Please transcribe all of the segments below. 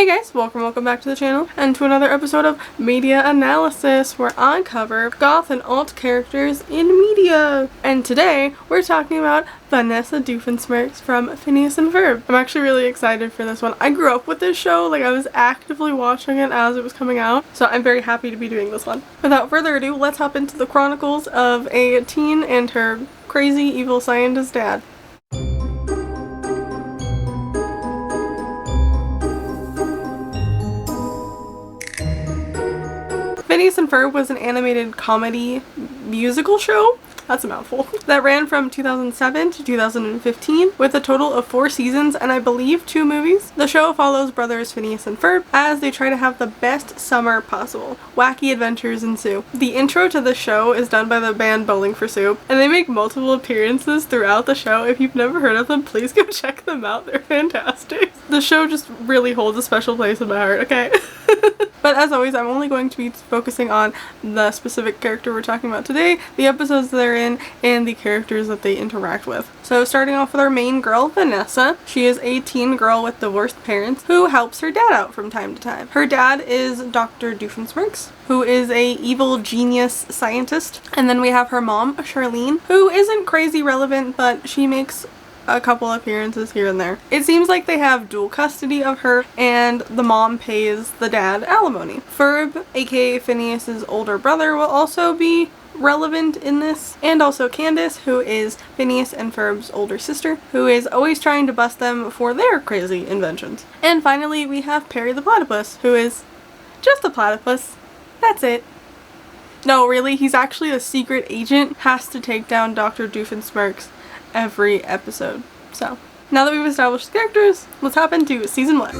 Hey guys, welcome back to the channel and to another episode of Media Analysis where I cover goth and alt characters in media. And today we're talking about Vanessa doofenshmirtz from Phineas and Ferb. I'm actually really excited for this one. I grew up with this show, like I was actively watching it as it was coming out, so I'm very happy to be doing this one. Without further ado, let's hop into the chronicles of a teen and her crazy evil scientist dad. Phineas and Ferb was an animated comedy musical show, that's a mouthful, that ran from 2007 to 2015 with a total of 4 seasons and I believe 2 movies. The show follows brothers Phineas and Ferb as they try to have the best summer possible. Wacky adventures ensue. The intro to the show is done by the band Bowling for Soup and they make multiple appearances throughout the show. If you've never heard of them, please go check them out. They're fantastic. The show just really holds a special place in my heart, okay? But as always, I'm only going to be focusing on the specific character we're talking about today, the episodes they're in, and the characters that they interact with. So starting off with our main girl, Vanessa. She is a teen girl with divorced parents who helps her dad out from time to time. Her dad is Dr. Doofenshmirtz, who is a evil genius scientist. And then we have her mom, Charlene, who isn't crazy relevant, but she makes a couple appearances here and there. It seems like they have dual custody of her and the mom pays the dad alimony. Ferb, aka Phineas's older brother, will also be relevant in this, and also Candace, who is Phineas and Ferb's older sister, who is always trying to bust them for their crazy inventions. And finally we have Perry the Platypus, who is just a platypus. That's it. No, really, he's actually a secret agent, has to take down Dr. Doofenshmirtz every episode. So, now that we've established the characters, let's hop into season 1.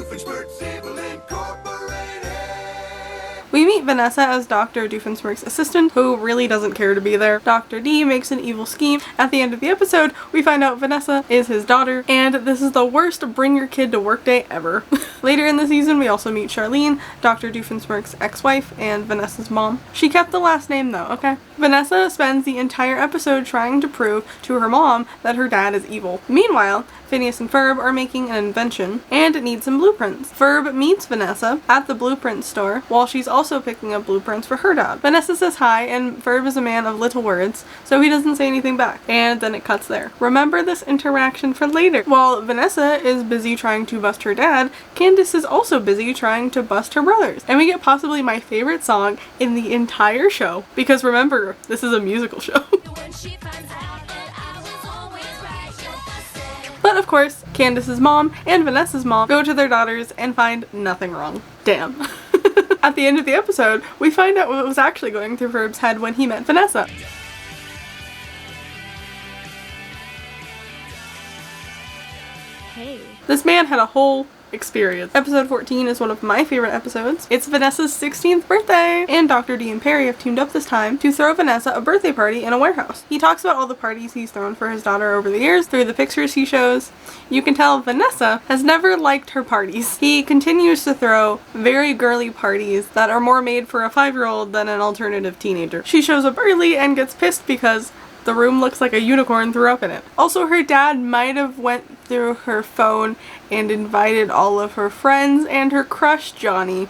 We meet Vanessa as Dr. Doofenshmirtz's assistant, who really doesn't care to be there. Dr. D makes an evil scheme. At the end of the episode, we find out Vanessa is his daughter, and this is the worst bring your kid to work day ever. Later in the season, we also meet Charlene, Dr. Doofenshmirtz's ex-wife, and Vanessa's mom. She kept the last name though, okay? Vanessa spends the entire episode trying to prove to her mom that her dad is evil. Meanwhile, Phineas and Ferb are making an invention and need some blueprints. Ferb meets Vanessa at the blueprint store while she's also picking up blueprints for her dad. Vanessa says hi and Ferb is a man of little words, so he doesn't say anything back. And then it cuts there. Remember this interaction for later. While Vanessa is busy trying to bust her dad, Candace is also busy trying to bust her brothers. And we get possibly my favorite song in the entire show, because remember, this is a musical show. But of course, Candace's mom and Vanessa's mom go to their daughters and find nothing wrong. Damn. At the end of the episode, we find out what was actually going through Ferb's head when he met Vanessa. Hey. This man had a whole experience. Episode 14 is one of my favorite episodes. It's Vanessa's 16th birthday, and Dr. D and Perry have teamed up this time to throw Vanessa a birthday party in a warehouse. He talks about all the parties he's thrown for his daughter over the years through the pictures he shows. You can tell Vanessa has never liked her parties. He continues to throw very girly parties that are more made for a 5-year-old than an alternative teenager. She shows up early and gets pissed because the room looks like a unicorn threw up in it. Also, her dad might have went through her phone and invited all of her friends and her crush, Johnny.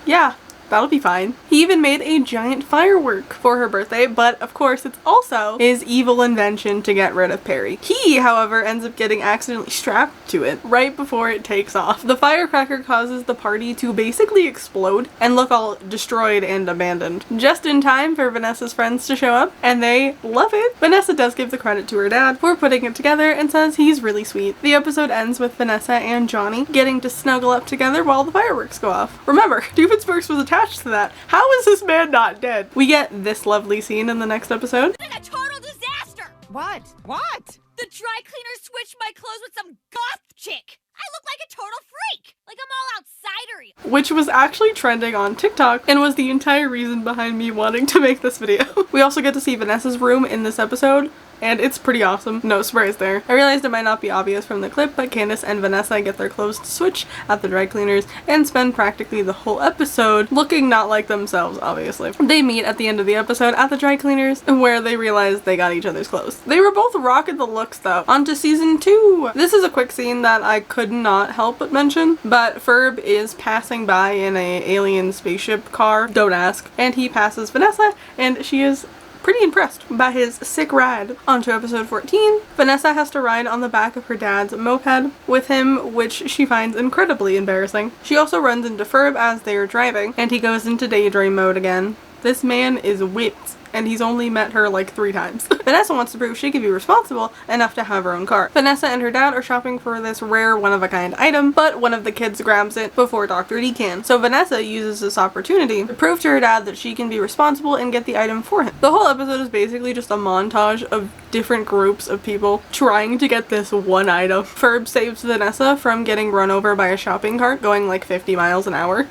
Yeah, that'll be fine. He even made a giant firework for her birthday, but of course it's also his evil invention to get rid of Perry. He, however, ends up getting accidentally strapped to it right before it takes off. The firecracker causes the party to basically explode and look all destroyed and abandoned. Just in time for Vanessa's friends to show up, and they love it. Vanessa does give the credit to her dad for putting it together and says he's really sweet. The episode ends with Vanessa and Johnny getting to snuggle up together while the fireworks go off. Remember, Doofenshmirtz was attached to that. How is this man not dead? We get this lovely scene in the next episode. It's like a total disaster! What? What? The dry cleaner switched my clothes with some goth chick! I look like a total freak! Like I'm all outsidery! Which was actually trending on TikTok and was the entire reason behind me wanting to make this video. We also get to see Vanessa's room in this episode. and it's pretty awesome. No surprise there. I realized it might not be obvious from the clip, but Candace and Vanessa get their clothes to switch at the dry cleaners and spend practically the whole episode looking not like themselves, obviously. They meet at the end of the episode at the dry cleaners where they realize they got each other's clothes. They were both rocking the looks though. On to season 2. This is a quick scene that I could not help but mention, but Ferb is passing by in a alien spaceship car, don't ask, and he passes Vanessa and she is pretty impressed by his sick ride. On to episode 14. Vanessa has to ride on the back of her dad's moped with him, which she finds incredibly embarrassing. She also runs into Ferb as they are driving, and he goes into daydream mode again. This man is whipped, and he's only met her like 3 times. Vanessa wants to prove she can be responsible enough to have her own car. Vanessa and her dad are shopping for this rare one-of-a-kind item, but one of the kids grabs it before Dr. D can. So Vanessa uses this opportunity to prove to her dad that she can be responsible and get the item for him. The whole episode is basically just a montage of different groups of people trying to get this one item. Ferb saves Vanessa from getting run over by a shopping cart going like 50 miles an hour.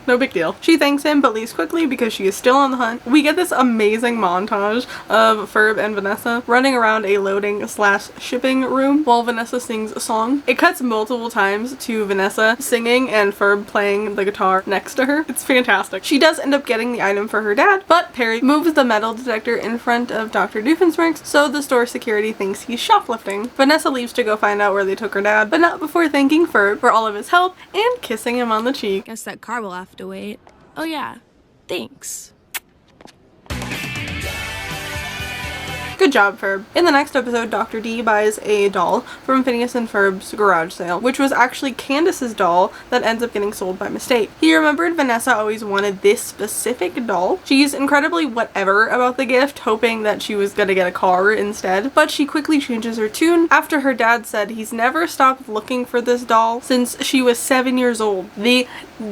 No big deal. She thanks him but leaves quickly because she is still on the hunt. We get this amazing montage of Ferb and Vanessa running around a loading / shipping room while Vanessa sings a song. It cuts multiple times to Vanessa singing and Ferb playing the guitar next to her. It's fantastic. She does end up getting the item for her dad, but Perry moves the metal detector in front of Dr. Doofenshmirtz, so the store security thinks he's shoplifting. Vanessa leaves to go find out where they took her dad, but not before thanking Ferb for all of his help and kissing him on the cheek. Guess that car will have to wait. Oh yeah, thanks. Good job, Ferb. In the next episode, Dr. D buys a doll from Phineas and Ferb's garage sale, which was actually Candace's doll that ends up getting sold by mistake. He remembered Vanessa always wanted this specific doll. She's incredibly whatever about the gift, hoping that she was gonna get a car instead, but she quickly changes her tune after her dad said he's never stopped looking for this doll since she was 7 years old. The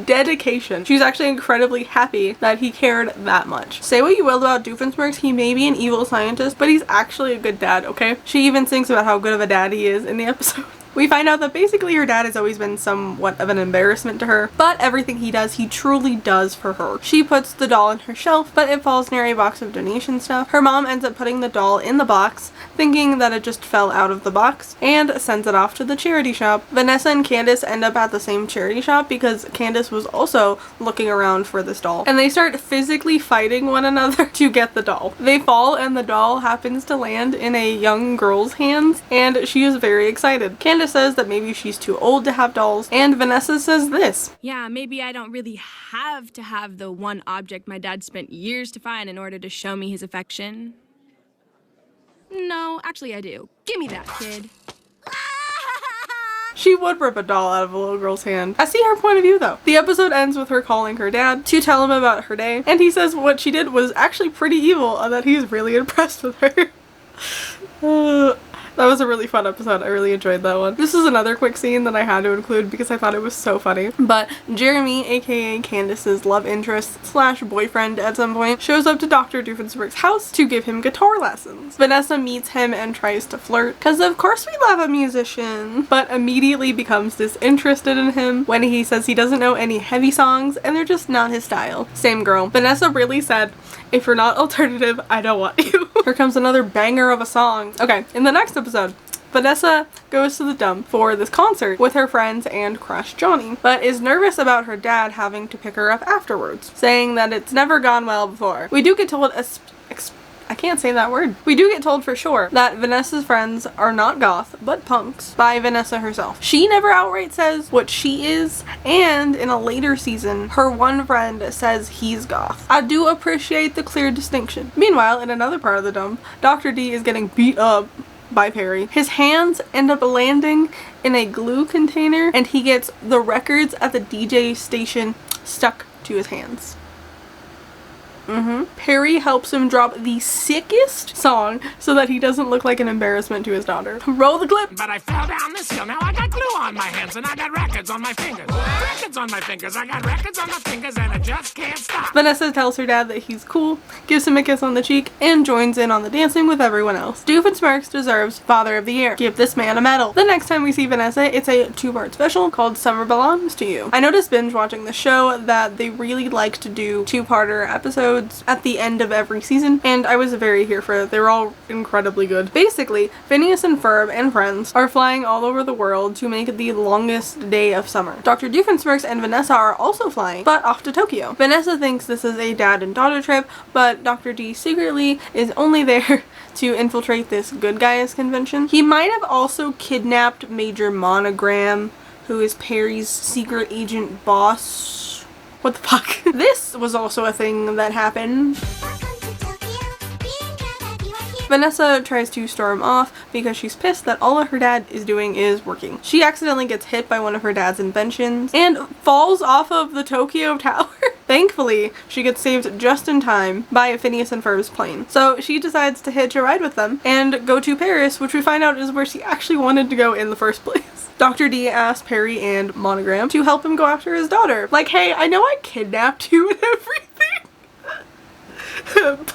dedication. She's actually incredibly happy that he cared that much. Say what you will about Doofenshmirtz, he may be an evil scientist, but he's actually a good dad, okay? She even sings about how good of a dad he is in the episode. We find out that basically her dad has always been somewhat of an embarrassment to her, but everything he does, he truly does for her. She puts the doll on her shelf, but it falls near a box of donation stuff. Her mom ends up putting the doll in the box, thinking that it just fell out of the box, and sends it off to the charity shop. Vanessa and Candace end up at the same charity shop because Candace was also looking around for this doll, and they start physically fighting one another to get the doll. They fall, and the doll happens to land in a young girl's hands, and she is very excited. Candace says that maybe she's too old to have dolls, and Vanessa says this. Yeah, maybe I don't really have to have the one object my dad spent years to find in order to show me his affection. No, actually I do. Give me that, kid. She would rip a doll out of a little girl's hand. I see her point of view though. The episode ends with her calling her dad to tell him about her day, and he says what she did was actually pretty evil and that he's really impressed with her. That was a really fun episode. I really enjoyed that one. This is another quick scene that I had to include because I thought it was so funny. But Jeremy, aka Candace's love interest / boyfriend at some point, shows up to Dr. Doofenshmirtz's house to give him guitar lessons. Vanessa meets him and tries to flirt, because of course we love a musician, but immediately becomes disinterested in him when he says he doesn't know any heavy songs and they're just not his style. Same girl. Vanessa really said, if you're not alternative, I don't want you. Here comes another banger of a song. Okay, in the next episode, Vanessa goes to the dump for this concert with her friends and crush Johnny, but is nervous about her dad having to pick her up afterwards, saying that it's never gone well before. We do get told I can't say that word. We do get told for sure that Vanessa's friends are not goth, but punks by Vanessa herself. She never outright says what she is, and in a later season, her one friend says he's goth. I do appreciate the clear distinction. Meanwhile, in another part of the dump, Dr. D is getting beat up by Perry. His hands end up landing in a glue container, and he gets the records at the DJ station stuck to his hands. Perry helps him drop the sickest song so that he doesn't look like an embarrassment to his daughter. Roll the clip. But I fell down this hill. Now I got glue on my hands and I got records on my fingers. Records on my fingers. I got records on my fingers and I just can't stop. Vanessa tells her dad that he's cool, gives him a kiss on the cheek, and joins in on the dancing with everyone else. Doofenshmirtz deserves Father of the Year. Give this man a medal. The next time we see Vanessa, it's a 2-part special called Summer Belongs to You. I noticed binge watching the show that they really like to do 2-parter episodes episodes at the end of every season, and I was very here for it. They were all incredibly good. Basically, Phineas and Ferb and friends are flying all over the world to make the longest day of summer. Dr. Doofenshmirtz and Vanessa are also flying, but off to Tokyo. Vanessa thinks this is a dad and daughter trip, but Dr. D secretly is only there to infiltrate this good guys convention. He might have also kidnapped Major Monogram, who is Perry's secret agent boss. What the fuck? This was also a thing that happened. Vanessa tries to storm off because she's pissed that all her dad is doing is working. She accidentally gets hit by one of her dad's inventions and falls off of the Tokyo Tower. Thankfully, she gets saved just in time by Phineas and Ferb's plane. So she decides to hitch a ride with them and go to Paris, which we find out is where she actually wanted to go in the first place. Dr. D asks Perry and Monogram to help him go after his daughter. Like, hey, I know I kidnapped you and everything,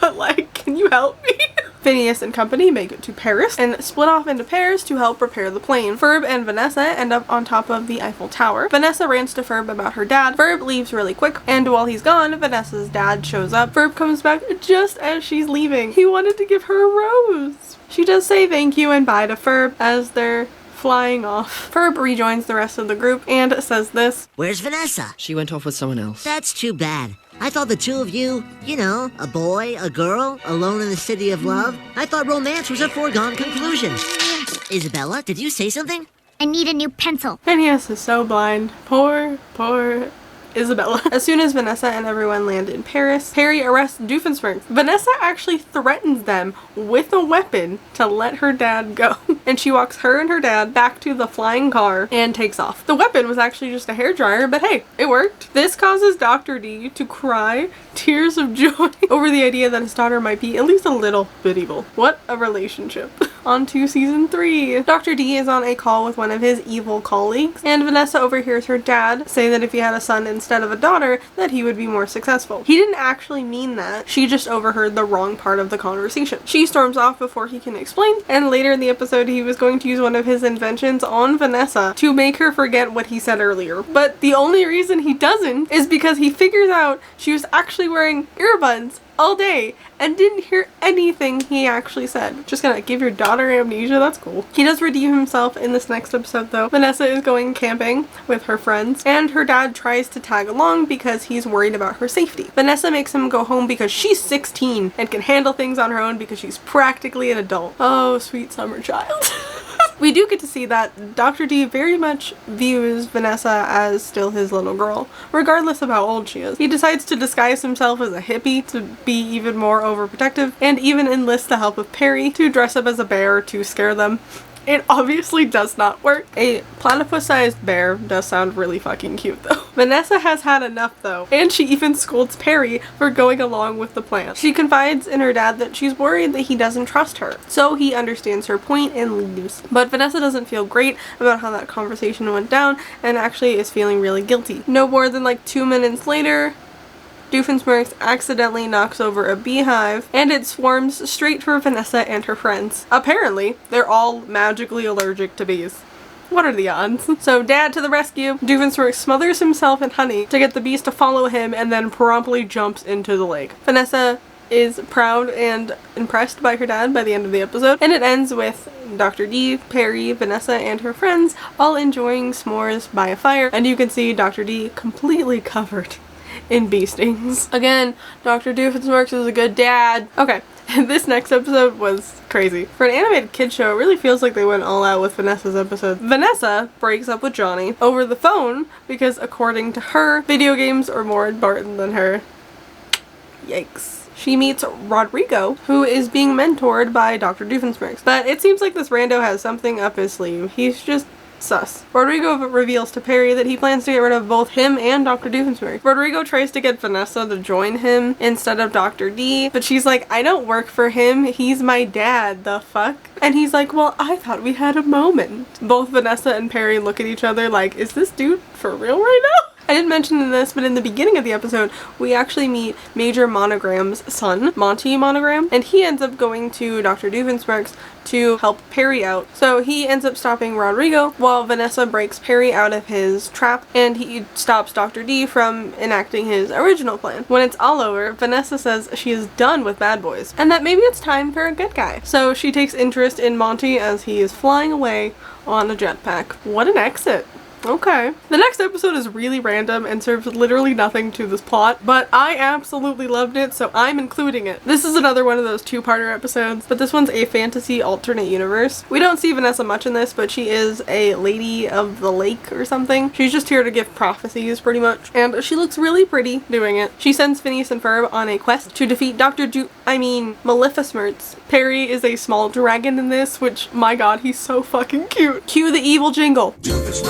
but like, can you help me? Phineas and company make it to Paris and split off into pairs to help repair the plane. Ferb and Vanessa end up on top of the Eiffel Tower. Vanessa rants to Ferb about her dad. Ferb leaves really quick, and while he's gone, Vanessa's dad shows up. Ferb comes back just as she's leaving. He wanted to give her a rose. She does say thank you and bye to Ferb as they're flying off. Ferb rejoins the rest of the group and says this. Where's Vanessa? She went off with someone else. That's too bad. I thought the two of you, you know, a boy, a girl, alone in the city of love. I thought romance was a foregone conclusion. Isabella, did you say something? I need a new pencil. Phineas is so blind. Poor Isabella. As soon as Vanessa and everyone land in Paris, Perry arrests Doofenshmirtz. Vanessa actually threatens them with a weapon to let her dad go. And she walks her and her dad back to the flying car and takes off. The weapon was actually just a hairdryer, but hey, it worked. This causes Dr. D to cry tears of joy over the idea that his daughter might be at least a little bit evil. What a relationship. On to season 3. Dr. D is on a call with one of his evil colleagues, and Vanessa overhears her dad say that if he had a son instead of a daughter, that he would be more successful. He didn't actually mean that. She just overheard the wrong part of the conversation. She storms off before he can explain, and later in the episode he was going to use one of his inventions on Vanessa to make her forget what he said earlier. But the only reason he doesn't is because he figures out she was actually wearing earbuds all day and didn't hear anything he actually said. Just gonna give your daughter amnesia, that's cool. He does redeem himself in this next episode though. Vanessa is going camping with her friends and her dad tries to tag along because he's worried about her safety. Vanessa makes him go home because she's 16 and can handle things on her own because she's practically an adult. Oh, sweet summer child. We do get to see that Dr. D very much views Vanessa as still his little girl, regardless of how old she is. He decides to disguise himself as a hippie to be even more overprotective, and even enlist the help of Perry to dress up as a bear to scare them. It obviously does not work. A platypus-sized bear does sound really fucking cute though. Vanessa has had enough though, and she even scolds Perry for going along with the plan. She confides in her dad that she's worried that he doesn't trust her, so he understands her point and leaves. But Vanessa doesn't feel great about how that conversation went down and actually is feeling really guilty. No more than like 2 minutes later, Doofenshmirtz accidentally knocks over a beehive and it swarms straight for Vanessa and her friends. Apparently, they're all magically allergic to bees. What are the odds? So dad to the rescue. Doofenshmirtz smothers himself in honey to get the bees to follow him and then promptly jumps into the lake. Vanessa is proud and impressed by her dad by the end of the episode, and it ends with Dr. D, Perry, Vanessa, and her friends all enjoying s'mores by a fire, and you can see Dr. D completely covered in bee stings. Again, Dr. Doofenshmirtz is a good dad. Okay, this next episode was crazy. For an animated kid show, it really feels like they went all out with Vanessa's episode. Vanessa breaks up with Johnny over the phone because, according to her, video games are more important than her. Yikes. She meets Rodrigo, who is being mentored by Dr. Doofenshmirtz. But it seems like this rando has something up his sleeve. He's just sus. Rodrigo reveals to Perry that he plans to get rid of both him and Dr. Doofenshmirtz. Rodrigo tries to get Vanessa to join him instead of Dr. D, but she's like, I don't work for him, he's my dad, the fuck? And he's like, well, I thought we had a moment. Both Vanessa and Perry look at each other like, is this dude for real right now? I didn't mention this, but in the beginning of the episode, we actually meet Major Monogram's son, Monty Monogram, and he ends up going to Dr. Doofenshmirtz to help Perry out. So he ends up stopping Rodrigo while Vanessa breaks Perry out of his trap, and he stops Dr. D from enacting his original plan. When it's all over, Vanessa says she is done with bad boys and that maybe it's time for a good guy. So she takes interest in Monty as he is flying away on a jetpack. What an exit. Okay. The next episode is really random and serves literally nothing to this plot, but I absolutely loved it, so I'm including it. This is another one of those two-parter episodes, but this one's a fantasy alternate universe. We don't see Vanessa much in this, but she is a lady of the lake or something. She's just here to give prophecies, pretty much, and she looks really pretty doing it. She sends Phineas and Ferb on a quest to defeat Maleficent's. Perry is a small dragon in this, which, my god, he's so fucking cute. Cue the evil jingle. It's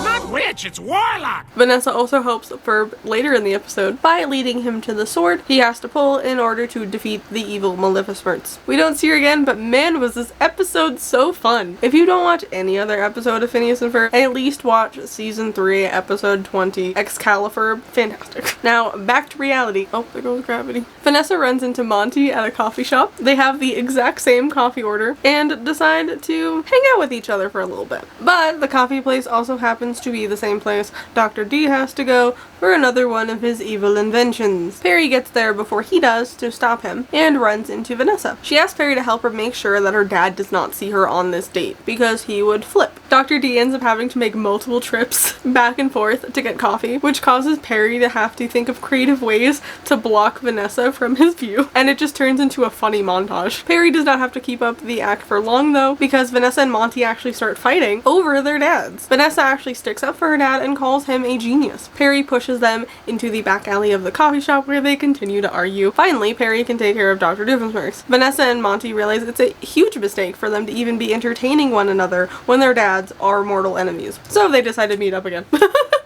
not witch, it's warlock. Vanessa also helps Ferb later in the episode by leading him to the sword he has to pull in order to defeat the evil Maleficent's. We don't see her again, but man, was this episode so fun. If you don't watch any other episode of Phineas and Ferb, at least watch season 3, episode 20, Excalibur. Fantastic. Now, back to reality. Oh, there goes gravity. Vanessa runs into Monty at a coffee shop. They have the exact same coffee order and decide to hang out with each other for a little bit. But the coffee place also happens to be the same place Dr. D has to go for another one of his evil inventions. Perry gets there before he does to stop him and runs into Vanessa. She asks Perry to help her make sure that her dad does not see her on this date because he would flip. Dr. D ends up having to make multiple trips back and forth to get coffee, which causes Perry to have to think of creative ways to block Vanessa from his view, and it just turns into a funny montage. Perry does not have to keep up the act for long though, because Vanessa and Monty actually start fighting over their dads. Vanessa actually sticks up for her dad and calls him a genius. Perry pushes them into the back alley of the coffee shop where they continue to argue. Finally, Perry can take care of Dr. Doofenshmirtz. Vanessa and Monty realize it's a huge mistake for them to even be entertaining one another when their dads are mortal enemies. So they decide to meet up again.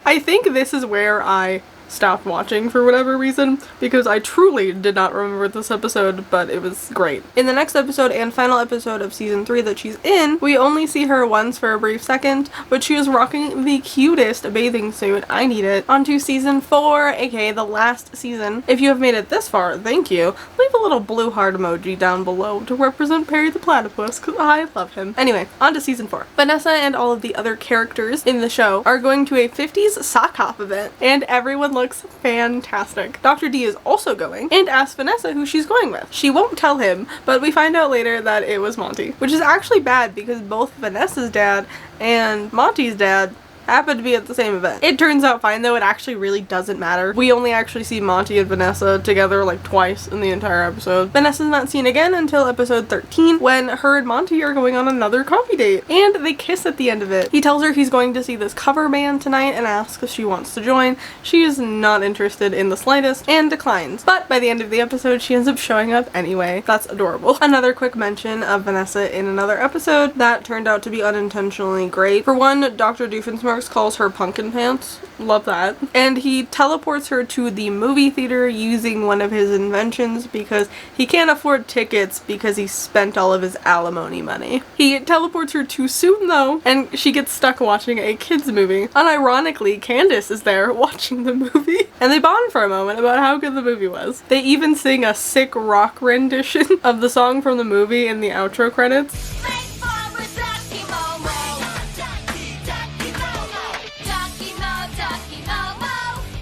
I think this is where I stopped watching for whatever reason, because I truly did not remember this episode, but it was great. In the next episode and final episode of season 3 that she's in, we only see her once for a brief second, but she is rocking the cutest bathing suit. I need it. On to season 4, aka the last season. If you have made it this far, thank you. Leave a little blue heart emoji down below to represent Perry the Platypus, because I love him. Anyway, on to season 4. Vanessa and all of the other characters in the show are going to a 50s sock hop event, and everyone looks fantastic. Dr. D is also going and asks Vanessa who she's going with. She won't tell him, but we find out later that it was Monty, which is actually bad because both Vanessa's dad and Monty's dad happened to be at the same event. It turns out fine though, it actually really doesn't matter. We only actually see Monty and Vanessa together like twice in the entire episode. Vanessa's not seen again until episode 13 when her and Monty are going on another coffee date and they kiss at the end of it. He tells her he's going to see this cover band tonight and asks if she wants to join. She is not interested in the slightest and declines, but by the end of the episode she ends up showing up anyway. That's adorable. Another quick mention of Vanessa in another episode that turned out to be unintentionally great. For one, Dr. Doofenshmirtz calls her pumpkin pants. Love that. And he teleports her to the movie theater using one of his inventions because he can't afford tickets because he spent all of his alimony money. He teleports her too soon though, and she gets stuck watching a kids movie. Unironically, Candace is there watching the movie, and they bond for a moment about how good the movie was. They even sing a sick rock rendition of the song from the movie in the outro credits.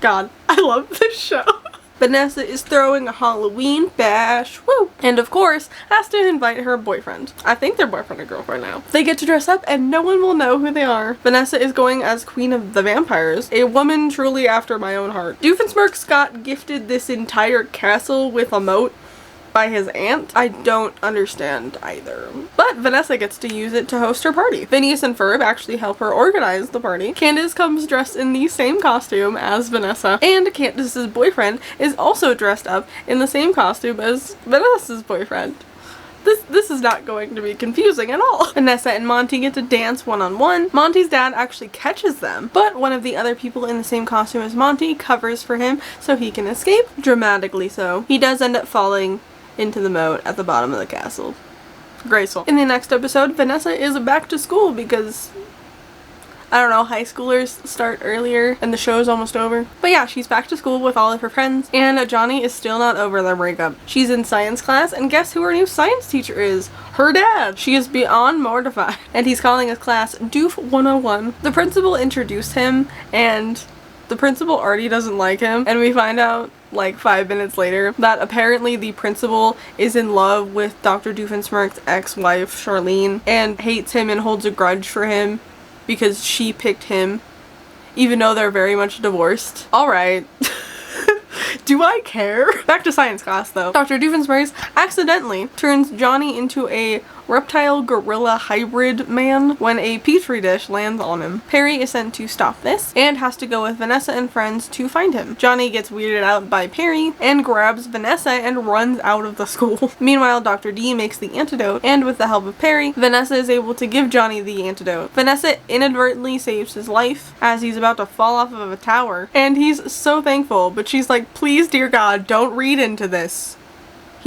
God, I love this show. Vanessa is throwing a Halloween bash, woo! And of course, has to invite her boyfriend. I think they're boyfriend and girlfriend now. They get to dress up and no one will know who they are. Vanessa is going as Queen of the Vampires, a woman truly after my own heart. Doofenshmirtz got gifted this entire castle with a moat by his aunt. I don't understand either. But Vanessa gets to use it to host her party. Phineas and Ferb actually help her organize the party. Candace comes dressed in the same costume as Vanessa, and Candace's boyfriend is also dressed up in the same costume as Vanessa's boyfriend. This is not going to be confusing at all. Vanessa and Monty get to dance one-on-one. Monty's dad actually catches them, but one of the other people in the same costume as Monty covers for him so he can escape, dramatically so. He does end up falling into the moat at the bottom of the castle. Graceful. In the next episode, Vanessa is back to school because I don't know, high schoolers start earlier and the show's almost over. But yeah, she's back to school with all of her friends, and Johnny is still not over their breakup. She's in science class, and guess who her new science teacher is? Her dad. She is beyond mortified, and he's calling his class Doof 101. The principal introduced him, and the principal already doesn't like him, and we find out like 5 minutes later that apparently the principal is in love with Dr. Doofenshmirtz's ex-wife Charlene and hates him and holds a grudge for him because she picked him even though they're very much divorced. Alright. Do I care? Back to science class though. Dr. Doofenshmirtz accidentally turns Johnny into a reptile gorilla hybrid man when a petri dish lands on him. Perry is sent to stop this and has to go with Vanessa and friends to find him. Johnny gets weirded out by Perry and grabs Vanessa and runs out of the school. Meanwhile, Dr. D makes the antidote, and with the help of Perry, Vanessa is able to give Johnny the antidote. Vanessa inadvertently saves his life as he's about to fall off of a tower, and he's so thankful, but she's like, please, dear God, don't read into this.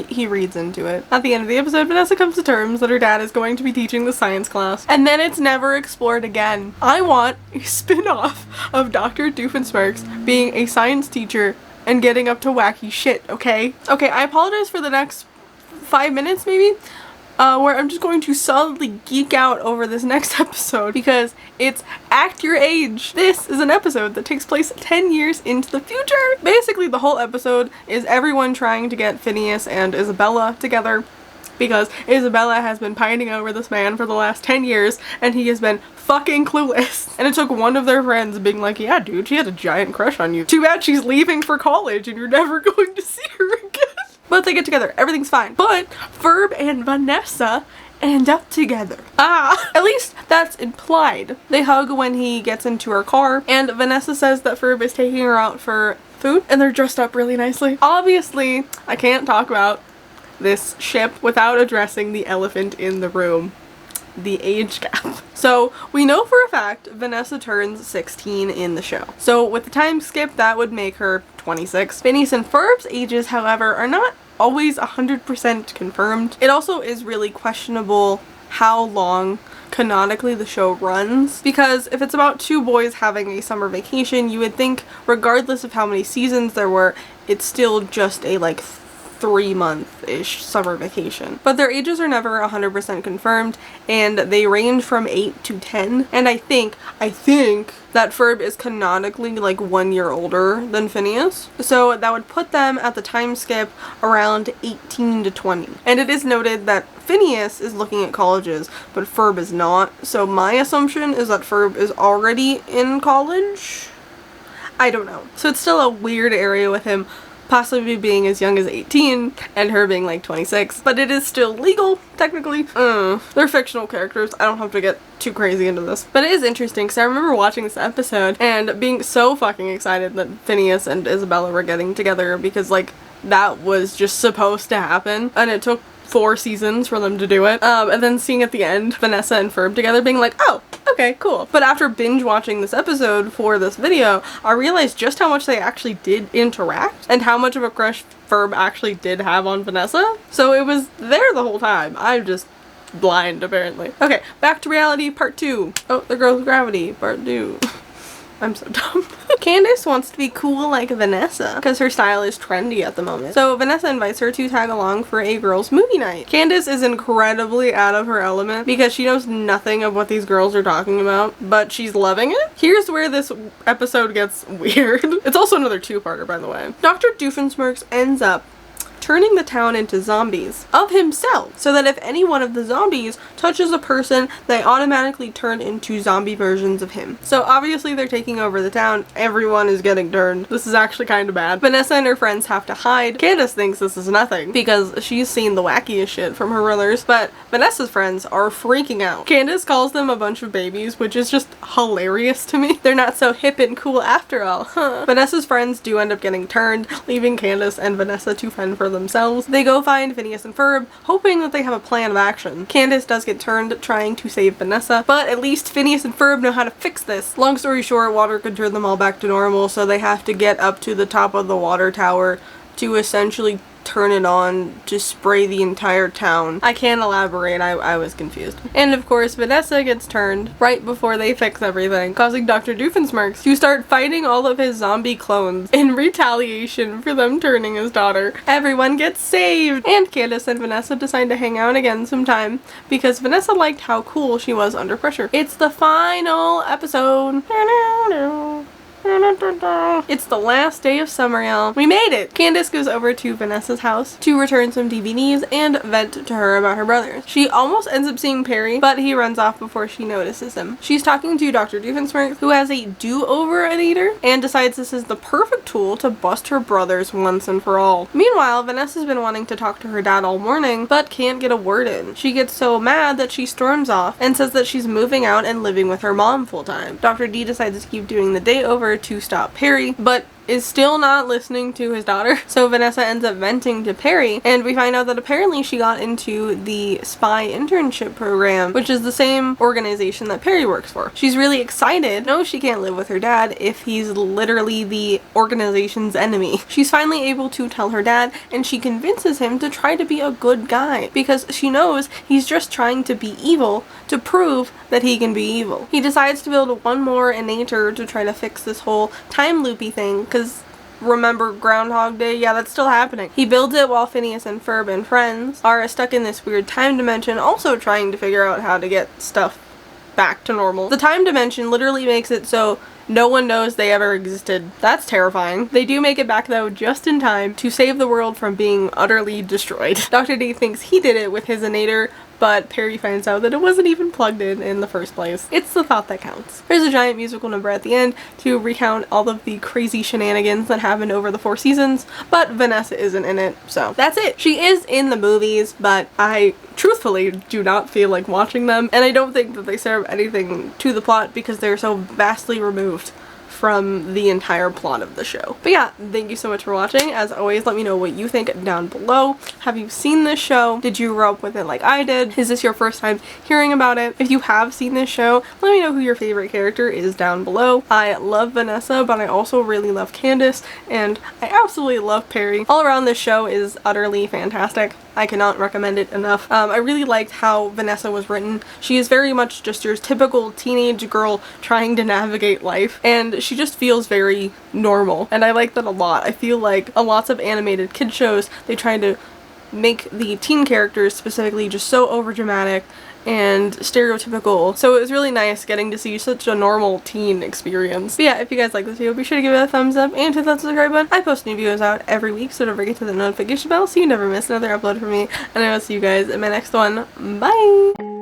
He reads into it. At the end of the episode, Vanessa comes to terms that her dad is going to be teaching the science class, and then it's never explored again. I want a spin-off of Dr. Doofenshmirtz being a science teacher and getting up to wacky shit, okay? Okay, I apologize for the next 5 minutes maybe, where I'm just going to solidly geek out over this next episode because it's Act Your Age. This is an episode that takes place 10 years into the future. Basically, the whole episode is everyone trying to get Phineas and Isabella together because Isabella has been pining over this man for the last 10 years and he has been fucking clueless. And it took one of their friends being like, yeah dude, she had a giant crush on you. Too bad she's leaving for college and you're never going to see her again. But they get together, everything's fine. But Ferb and Vanessa end up together. At least that's implied. They hug when he gets into her car, and Vanessa says that Ferb is taking her out for food, and they're dressed up really nicely. Obviously, I can't talk about this ship without addressing the elephant in the room. The age gap. So we know for a fact Vanessa turns 16 in the show. So with the time skip, that would make her 26. Phineas and Ferb's ages, however, are not always 100% confirmed. It also is really questionable how long canonically the show runs, because if it's about two boys having a summer vacation, you would think regardless of how many seasons there were, it's still just a like 3-month-ish summer vacation. But their ages are never 100% confirmed, and they range from 8 to 10. And I think that Ferb is canonically like 1 year older than Phineas. So that would put them at the time skip around 18 to 20. And it is noted that Phineas is looking at colleges, but Ferb is not. So my assumption is that Ferb is already in college. I don't know. So it's still a weird area with him possibly being as young as 18 and her being like 26, but it is still legal technically. They're fictional characters. I don't have to get too crazy into this, but it is interesting because I remember watching this episode and being so fucking excited that Phineas and Isabella were getting together because like that was just supposed to happen, and it took 4 seasons for them to do it. And then seeing at the end Vanessa and Ferb together being like, oh, okay, cool. But after binge watching this episode for this video, I realized just how much they actually did interact and how much of a crush Ferb actually did have on Vanessa. So it was there the whole time. I'm just blind apparently. Okay, back to reality part 2. Oh, there goes gravity part 2. I'm so dumb. Candace wants to be cool like Vanessa because her style is trendy at the moment. So Vanessa invites her to tag along for a girls' movie night. Candace is incredibly out of her element because she knows nothing of what these girls are talking about, but she's loving it. Here's where this episode gets weird. It's also another 2-parter, by the way. Dr. Doofenshmirtz ends up turning the town into zombies of himself, so that if any one of the zombies touches a person, they automatically turn into zombie versions of him. So obviously they're taking over the town. Everyone is getting turned. This is actually kind of bad. Vanessa and her friends have to hide. Candace thinks this is nothing because she's seen the wackiest shit from her brothers, but Vanessa's friends are freaking out. Candace calls them a bunch of babies, which is just hilarious to me. They're not so hip and cool after all, huh? Vanessa's friends do end up getting turned, leaving Candace and Vanessa to fend for themselves. They go find Phineas and Ferb, hoping that they have a plan of action. Candace does get turned trying to save Vanessa, but at least Phineas and Ferb know how to fix this. Long story short, water could turn them all back to normal, so they have to get up to the top of the water tower to essentially turn it on to spray the entire town. I can't elaborate, I was confused. And of course, Vanessa gets turned right before they fix everything, causing Dr. Doofenshmirtz to start fighting all of his zombie clones in retaliation for them turning his daughter. Everyone gets saved! And Candace and Vanessa decide to hang out again sometime because Vanessa liked how cool she was under pressure. It's the final episode. It's the last day of summer, y'all. We made it! Candace goes over to Vanessa's house to return some DVDs and vent to her about her brothers. She almost ends up seeing Perry, but he runs off before she notices him. She's talking to Dr. Doofenshmirtz, who has a do-over-eater, and decides this is the perfect tool to bust her brothers once and for all. Meanwhile, Vanessa's been wanting to talk to her dad all morning, but can't get a word in. She gets so mad that she storms off and says that she's moving out and living with her mom full-time. Dr. D decides to keep doing the day over to stop Perry, but is still not listening to his daughter. So Vanessa ends up venting to Perry, and we find out that apparently she got into the spy internship program, which is the same organization that Perry works for. She's really excited. No, she can't live with her dad if he's literally the organization's enemy. She's finally able to tell her dad, and she convinces him to try to be a good guy because she knows he's just trying to be evil to prove that he can be evil. He decides to build one more innator to try to fix this whole time loopy thing, because remember Groundhog Day? Yeah, that's still happening. He builds it while Phineas and Ferb and friends are stuck in this weird time dimension, also trying to figure out how to get stuff back to normal. The time dimension literally makes it so no one knows they ever existed. That's terrifying. They do make it back though just in time to save the world from being utterly destroyed. Dr. D thinks he did it with his innator, but Perry finds out that it wasn't even plugged in the first place. It's the thought that counts. There's a giant musical number at the end to recount all of the crazy shenanigans that happened over the 4 seasons, but Vanessa isn't in it, so that's it. She is in the movies, but I truthfully do not feel like watching them, and I don't think that they serve anything to the plot because they're so vastly removed from the entire plot of the show. But yeah, thank you so much for watching. As always, let me know what you think down below. Have you seen this show? Did you grow up with it like I did? Is this your first time hearing about it? If you have seen this show, let me know who your favorite character is down below. I love Vanessa, but I also really love Candace, and I absolutely love Perry. All around, this show is utterly fantastic. I cannot recommend it enough. I really liked how Vanessa was written. She is very much just your typical teenage girl trying to navigate life, and she just feels very normal, and I like that a lot. I feel like lots of animated kid shows, they try to make the teen characters specifically just so overdramatic and stereotypical, so it was really nice getting to see such a normal teen experience. But yeah, if you guys like this video, be sure to give it a thumbs up and hit that subscribe button. I post new videos out every week, so don't forget to hit the notification bell so you never miss another upload from me, and I will see you guys in my next one. Bye!